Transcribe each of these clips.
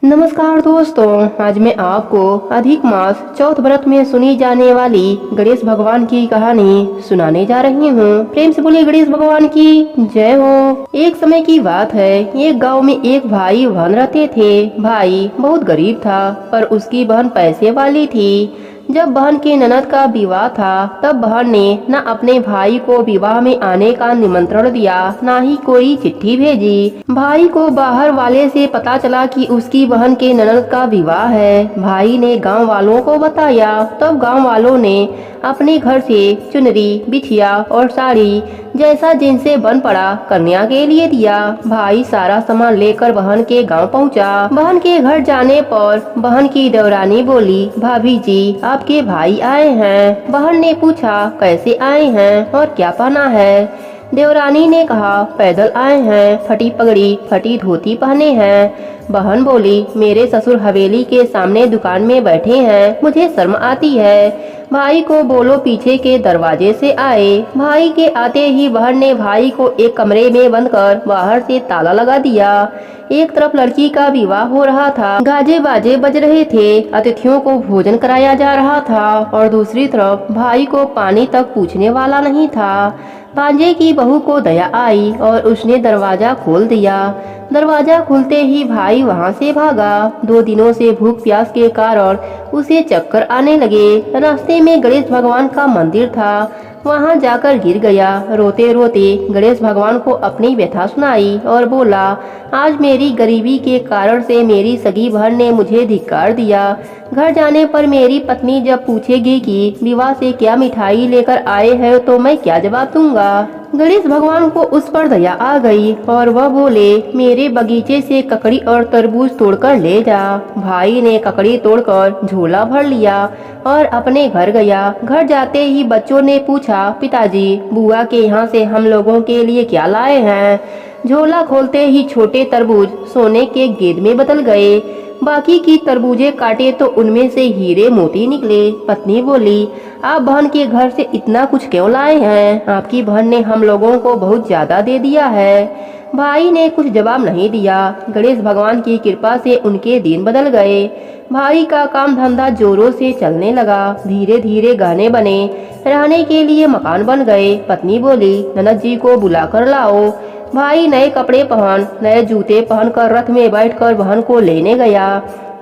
नमस्कार दोस्तों, आज मैं आपको अधिक मास चौथ व्रत में सुनी जाने वाली गणेश भगवान की कहानी सुनाने जा रही हूँ। प्रेम से बोलिए गणेश भगवान की जय हो। एक समय की बात है, एक गांव में एक भाई बहन रहते थे। भाई बहुत गरीब था पर उसकी बहन पैसे वाली थी। जब बहन के ननद का विवाह था तब बहन ने न अपने भाई को विवाह में आने का निमंत्रण दिया, न ही कोई चिट्ठी भेजी। भाई को बाहर वाले से पता चला कि उसकी बहन के ननद का विवाह है। भाई ने गांव वालों को बताया। तब गांव वालों ने अपने घर से चुनरी, बिछिया और साड़ी जैसा जिनसे बन पड़ा कन्या के लिए दिया। भाई सारा सामान लेकर बहन के गांव पहुंचा। बहन के घर जाने पर बहन की देवरानी बोली, भाभी जी आपके भाई आए हैं। बहन ने पूछा, कैसे आए हैं और क्या पहना है? देवरानी ने कहा, पैदल आए हैं, फटी पगड़ी फटी धोती पहने हैं। बहन बोली, मेरे ससुर हवेली के सामने दुकान में बैठे हैं, मुझे शर्म आती है। भाई को बोलो पीछे के दरवाजे से आए। भाई के आते ही बहन ने भाई को एक कमरे में बंद कर बाहर से ताला लगा दिया। एक तरफ लड़की का विवाह हो रहा था, गाजे बाजे बज रहे थे, अतिथियों को भोजन कराया जा रहा था और दूसरी तरफ भाई को पानी तक पूछने वाला नहीं था। भांजे की बहू को दया आई और उसने दरवाजा खोल दिया। दरवाजा खुलते ही भाई वहां से भागा। 2 दिनों से भूख प्यास के कारण उसे चक्कर आने लगे। रास्ते में गणेश भगवान का मंदिर था, वहां जाकर गिर गया। रोते रोते गणेश भगवान को अपनी व्यथा सुनाई और बोला, आज मेरी गरीबी के कारण से मेरी सगी बहन ने मुझे धिक्कार दिया। घर जाने पर मेरी पत्नी जब पूछेगी कि विवाह से क्या मिठाई लेकर आए हैं तो मैं क्या जवाब दूंगा। गणेश भगवान को उस पर दया आ गई और वह बोले, मेरे बगीचे से ककड़ी और तरबूज तोड़कर ले जा। भाई ने ककड़ी तोड़कर झोला भर लिया और अपने घर गया। घर जाते ही बच्चों ने पूछा, पिताजी बुआ के यहाँ से हम लोगों के लिए क्या लाए हैं? झोला खोलते ही छोटे तरबूज सोने के गेंद में बदल गए। बाकी की तरबूजे काटे तो उनमें से हीरे मोती निकले। पत्नी बोली, आप बहन के घर से इतना कुछ क्यों लाए हैं? आपकी बहन ने हम लोगों को बहुत ज्यादा दे दिया है। भाई ने कुछ जवाब नहीं दिया। गणेश भगवान की कृपा से उनके दिन बदल गए। भाई का काम धंधा जोरों से चलने लगा। धीरे धीरे गहने बने, रहने के लिए मकान बन गए। पत्नी बोली, ननद जी को बुला कर लाओ। भाई नए कपड़े पहन, नए जूते पहनकर रथ में बैठकर बहन को लेने गया।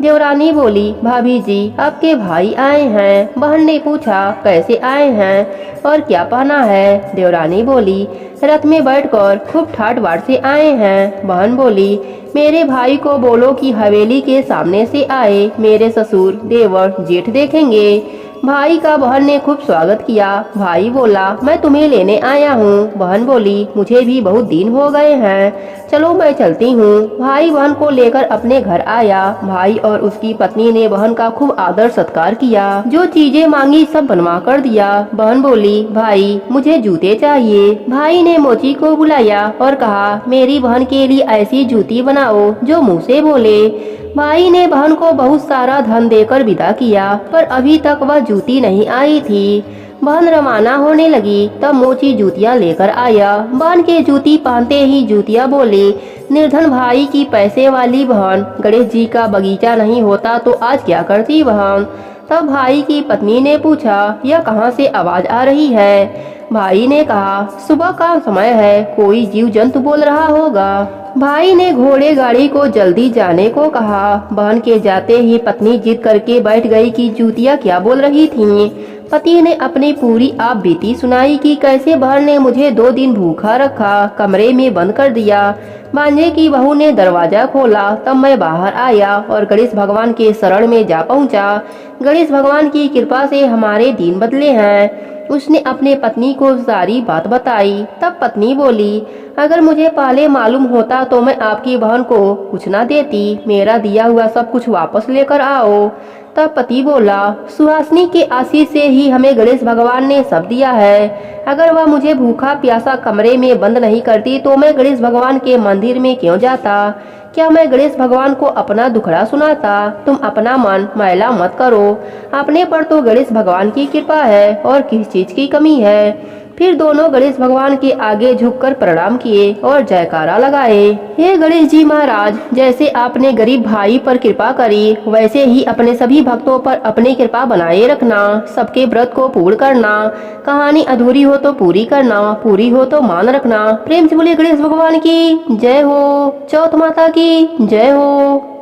देवरानी बोली, भाभी जी आपके भाई आए हैं। बहन ने पूछा, कैसे आए हैं और क्या पहना है? देवरानी बोली, रथ में बैठकर खूब ठाट बाट से आए हैं। बहन बोली, मेरे भाई को बोलो कि हवेली के सामने से आए, मेरे ससुर देवर जेठ देखेंगे। भाई का बहन ने खूब स्वागत किया। भाई बोला, मैं तुम्हें लेने आया हूँ। बहन बोली, मुझे भी बहुत दिन हो गए हैं, चलो मैं चलती हूँ। भाई बहन को लेकर अपने घर आया। भाई और उसकी पत्नी ने बहन का खूब आदर सत्कार किया। जो चीजें मांगी सब बनवा कर दिया। बहन बोली, भाई मुझे जूते चाहिए। भाई ने मोची को बुलाया और कहा, मेरी बहन के लिए ऐसी जूती बनाओ जो मुँह से बोले। भाई ने बहन को बहुत सारा धन देकर विदा किया, पर अभी तक वह जूती नहीं आई थी। बहन रवाना होने लगी तब मोची जूतियाँ लेकर आया। बहन के जूती पहनते ही जूतियाँ बोली, निर्धन भाई की पैसे वाली बहन, गणेश जी का बगीचा नहीं होता तो आज क्या करती बहन? तब भाई की पत्नी ने पूछा, यह कहाँ से आवाज आ रही है? भाई ने कहा, सुबह का समय है, कोई जीव जंतु बोल रहा होगा। भाई ने घोड़े गाड़ी को जल्दी जाने को कहा। बहन के जाते ही पत्नी जिद करके बैठ गई कि जूतियाँ क्या बोल रही थीं। पति ने अपनी पूरी आप बीती सुनाई कि कैसे बहन ने मुझे 2 दिन भूखा रखा, कमरे में बंद कर दिया। भांजे की बहू ने दरवाजा खोला तब मैं बाहर आया और गणेश भगवान के शरण में जा पहुंचा। गणेश भगवान की कृपा से हमारे दिन बदले हैं। उसने अपने पत्नी को सारी बात बताई। तब पत्नी बोली, अगर मुझे पहले मालूम होता तो मैं आपकी बहन को कुछ ना देती, मेरा दिया हुआ सब कुछ वापस लेकर आओ। तब पति बोला, सुहासिनी के आशीष से ही हमें गणेश भगवान ने सब दिया है। अगर वह मुझे भूखा प्यासा कमरे में बंद नहीं करती तो मैं गणेश भगवान के मंदिर में क्यों जाता? क्या मैं गणेश भगवान को अपना दुखड़ा सुनाता? तुम अपना मन मैला मत करो, अपने पर तो गणेश भगवान की कृपा है और किस चीज की कमी है। फिर दोनों गणेश भगवान के आगे झुककर प्रणाम किए और जयकारा लगाए। हे गणेश जी महाराज, जैसे आपने गरीब भाई पर कृपा करी, वैसे ही अपने सभी भक्तों पर अपनी कृपा बनाए रखना। सबके व्रत को पूर्ण करना, कहानी अधूरी हो तो पूरी करना, पूरी हो तो मान रखना। प्रेम से बोले गणेश भगवान की जय हो। चौथ माता की जय हो।